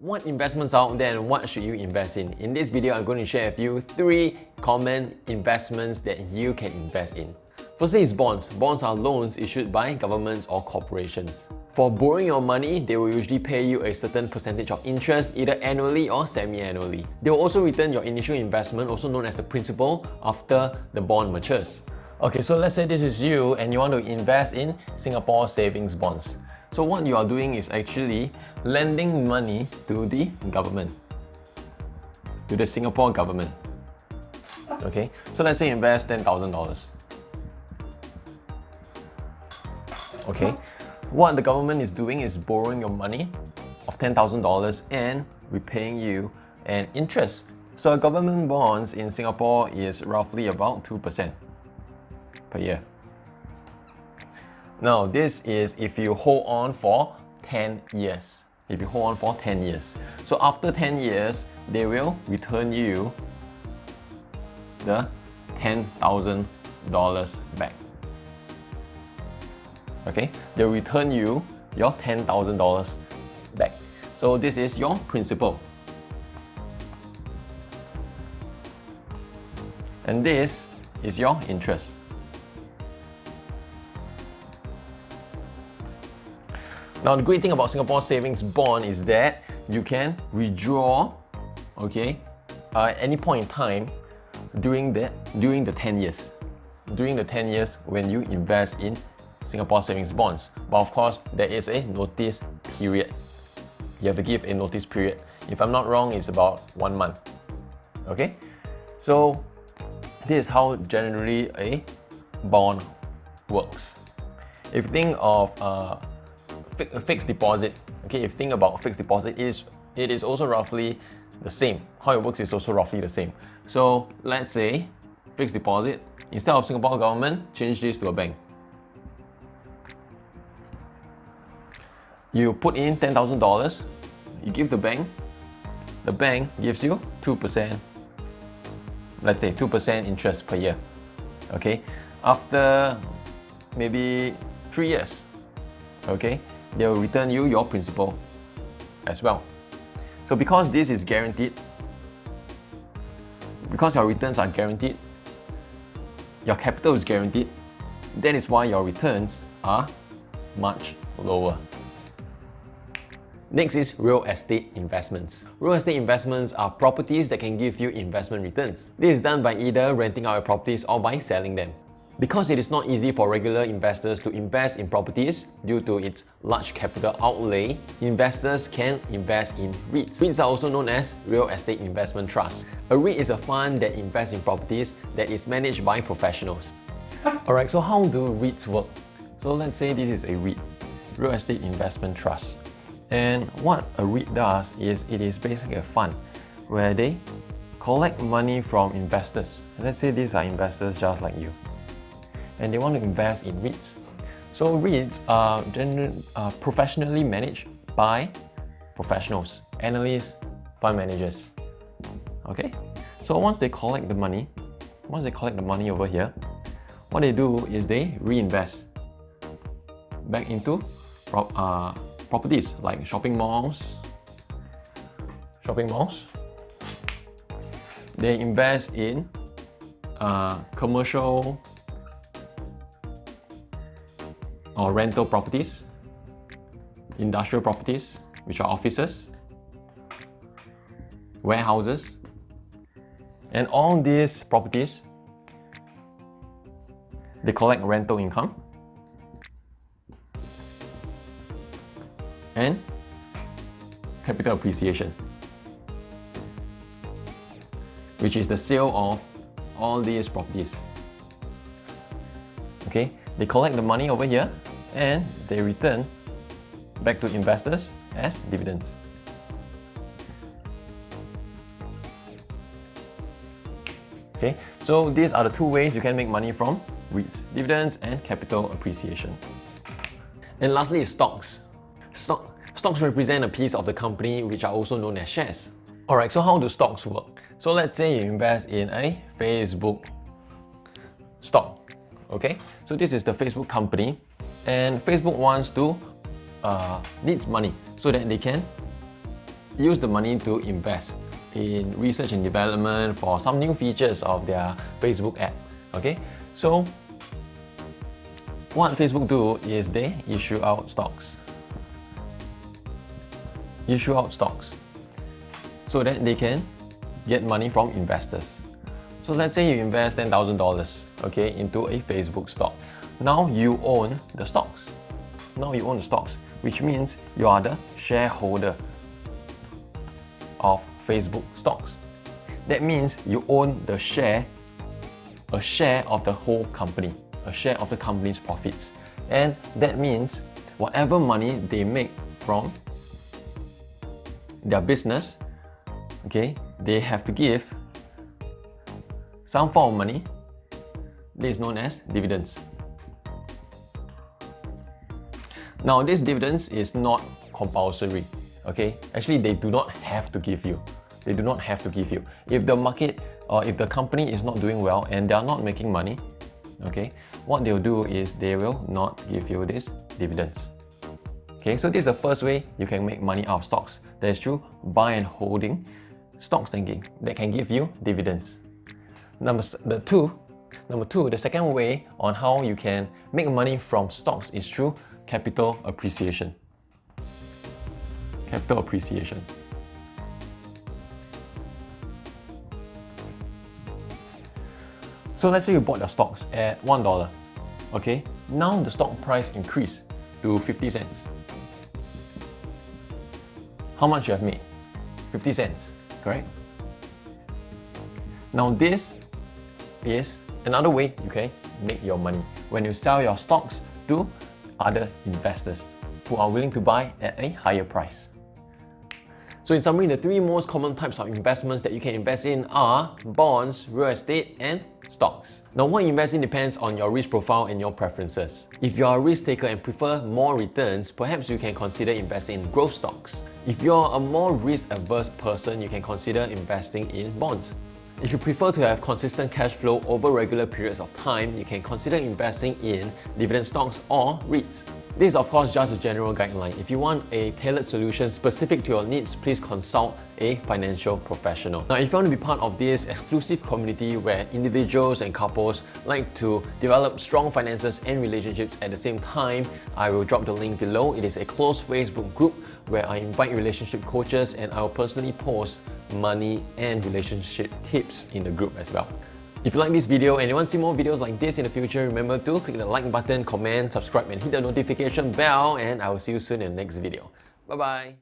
What investments are out there and what should you invest in? In this video, I'm going to share with you 3 common investments that you can invest in. Firstly is bonds. Bonds are loans issued by governments or corporations. For borrowing your money, they will usually pay you a certain percentage of interest either annually or semi-annually. They will also return your initial investment, also known as the principal, after the bond matures. Okay, so let's say this is you and you want to invest in Singapore savings bonds. So what you are doing is actually lending money to the government, to the Singapore government. Okay, so let's say you invest $10,000. Okay, what the government is doing is borrowing your money of $10,000 and repaying you an interest. So government bonds in Singapore is roughly about 2% per year. Now, this is if you hold on for 10 years. If you hold on for 10 years. So after 10 years, they will return you the $10,000 back. Okay, they'll return you your $10,000 back. So this is your principal. And this is your interest. Now, the great thing about Singapore savings bond is that you can withdraw, okay, at any point in time during the 10 years. During the 10 years when you invest in Singapore savings bonds. But of course, there is a notice period. You have to give a notice period. If I'm not wrong, it's about 1 month. Okay? So, this is how generally a bond works. If you think of a fixed deposit, okay, if you think about fixed deposit, it is also roughly the same. How it works is also roughly the same. So let's say fixed deposit, instead of Singapore government, change this to a bank. You put in $10,000, you give the bank gives you 2%, let's say 2% interest per year. Okay, after maybe 3 years, okay, they will return you your principal as well. So because this is guaranteed, because your returns are guaranteed, your capital is guaranteed, that is why your returns are much lower. Next is real estate investments. Real estate investments are properties that can give you investment returns. This is done by either renting out your properties or by selling them. Because it is not easy for regular investors to invest in properties due to its large capital outlay, investors can invest in REITs. REITs are also known as real estate investment trusts. A REIT is a fund that invests in properties that is managed by professionals. Alright, so how do REITs work? So let's say this is a REIT, real estate investment trust. And what a REIT does is it is basically a fund where they collect money from investors. Let's say these are investors just like you, and they want to invest in REITs. So REITs are professionally managed by professionals, analysts, fund managers. Okay? So once they collect the money over here, what they do is they reinvest back into properties like shopping malls. They invest in commercial or rental properties, industrial properties, which are offices, warehouses, and all these properties, they collect rental income and capital appreciation, which is the sale of all these properties. Okay, they collect the money over here and they return back to investors as dividends. Okay, so these are the 2 ways you can make money from REITs: dividends and capital appreciation. And lastly is stocks. Stocks represent a piece of the company, which are also known as shares. Alright, so how do stocks work? So let's say you invest in a Facebook stock. Okay, so this is the Facebook company, and Facebook wants to needs money so that they can use the money to invest in research and development for some new features of their Facebook app. Okay, so what Facebook do is they issue out stocks. So that they can get money from investors. So let's say you invest $10,000, okay, into a Facebook stock. Now you own the stocks. Which means you are the shareholder of Facebook stocks. That means you own a share of the whole company, a share of the company's profits. And that means whatever money they make from their business, okay, they have to give some form of money. This is known as dividends. Now, this dividends is not compulsory. Okay, actually, they do not have to give you. If the market or if the company is not doing well and they are not making money, okay, what they'll do is they will not give you these dividends. Okay, so this is the first way you can make money out of stocks. That is through buy and holding stocks that can give you dividends. Number two, the second way on how you can make money from stocks is through capital appreciation. So let's say you bought your stocks at $1. Okay, now the stock price increased to 50 cents. How much you have made? 50 cents, correct? Now this is another way you can make your money when you sell your stocks to other investors who are willing to buy at a higher price. So in summary, the three most common types of investments that you can invest in are bonds, real estate, and stocks. Now, what you invest in depends on your risk profile and your preferences. If you are a risk taker and prefer more returns, perhaps you can consider investing in growth stocks. If you're a more risk-averse person, you can consider investing in bonds. If you prefer to have consistent cash flow over regular periods of time, you can consider investing in dividend stocks or REITs. This is of course just a general guideline. If you want a tailored solution specific to your needs, please consult a financial professional. Now, if you want to be part of this exclusive community where individuals and couples like to develop strong finances and relationships at the same time, I will drop the link below. It is a closed Facebook group where I invite relationship coaches and I will personally post money and relationship tips in the group as well. If you like this video and you want to see more videos like this in the future, remember to click the like button, comment, subscribe and hit the notification bell, and I will see you soon in the next video. Bye bye!